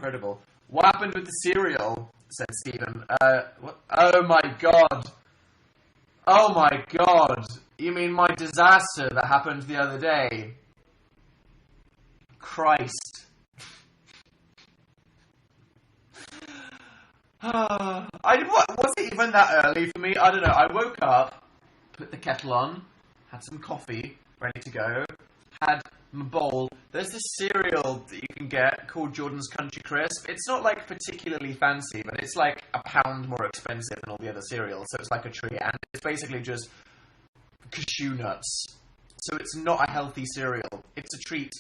incredible. What happened with the cereal? Said Stephen. What? Oh my god. Oh my god. You mean my disaster that happened the other day? Christ. Was it even that early for me? I don't know. I woke up, put the kettle on, had some coffee, ready to go, had my bowl. There's this cereal that you can get called Jordan's Country Crisp. It's not like particularly fancy, but it's like £1 more expensive than all the other cereals, so it's like a treat, and it's basically just cashew nuts. So it's not a healthy cereal. It's a treat.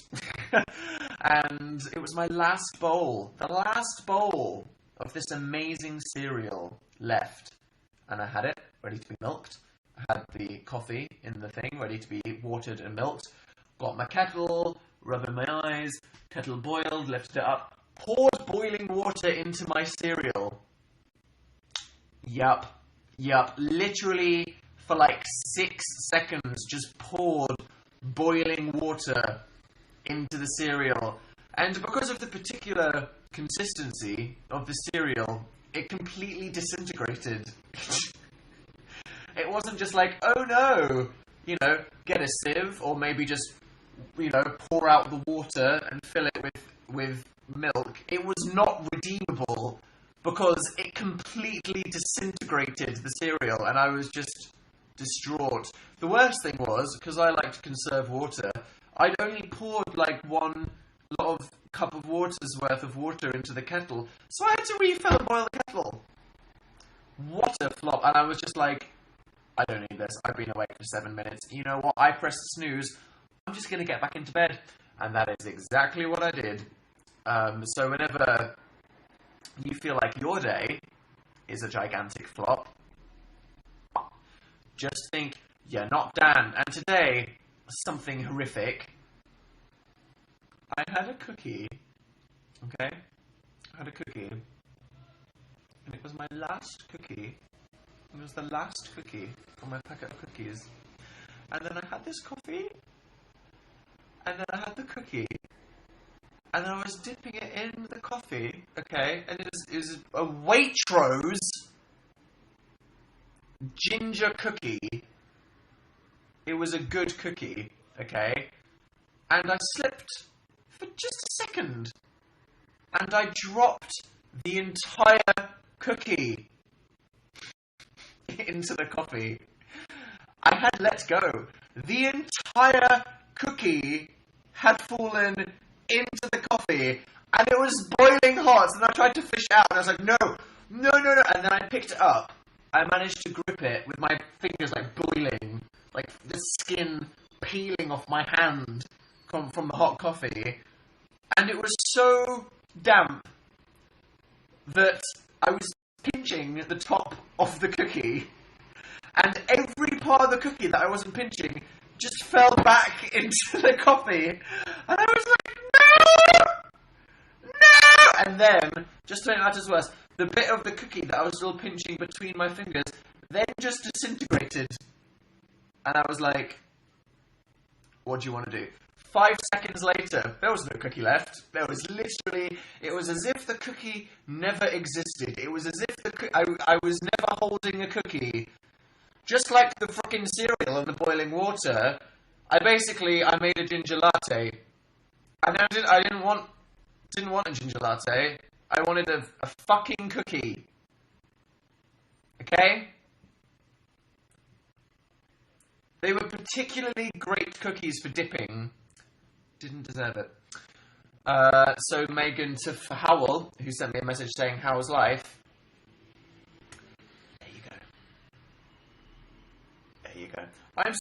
And it was my last bowl. The last bowl of this amazing cereal left. And I had it ready to be milked. I had the coffee in the thing ready to be watered and milked. Got my kettle, rubbing my eyes, kettle boiled, lifted it up, poured boiling water into my cereal. Yup. Literally for like 6 seconds just poured boiling water into the cereal. And because of the particular consistency of the cereal, it completely disintegrated. It wasn't just like, oh no, get a sieve, or maybe just, pour out the water and fill it with milk. It was not redeemable because it completely disintegrated the cereal, and I was just distraught. The worst thing was, because I like to conserve water, I'd only poured like one lot of cup of water's worth of water into the kettle, so I had to refill and boil the kettle. What a flop. And I was just like, I don't need this. I've been awake for 7 minutes. You know what? I pressed snooze. I'm just going to get back into bed. And that is exactly what I did. So whenever you feel like your day is a gigantic flop, just think, you're not Dan. And today, something horrific. I had a cookie. Okay? I had a cookie. And it was my last cookie. It was the last cookie on my packet of cookies. And then I had this coffee. And then I had the cookie. And then I was dipping it in the coffee. Okay? And it was a Waitrose ginger cookie. It was a good cookie. Okay? And I slipped for just a second. And I dropped the entire cookie into the coffee. I had let go. The entire cookie had fallen into the coffee, and it was boiling hot, and I tried to fish it out, and I was like, no, and then I picked it up. I managed to grip it with my fingers, like, boiling, like, the skin peeling off my hand from the hot coffee, and it was so damp that I was pinching the top of the cookie, and every part of the cookie that I wasn't pinching just fell back into the coffee, and I was like, no! And then, just to make matters worse, the bit of the cookie that I was still pinching between my fingers then just disintegrated, and I was like, what do you want to do? 5 seconds later, there was no cookie left. There was literally, it was as if the cookie never existed. It was as if I was never holding a cookie. Just like the frickin' cereal and the boiling water, I made a ginger latte. And I didn't want a ginger latte. I wanted a fucking cookie. Okay? They were particularly great cookies for dipping. Didn't deserve it. So Megan to Howell, who sent me a message saying, how's life? There you go. I'm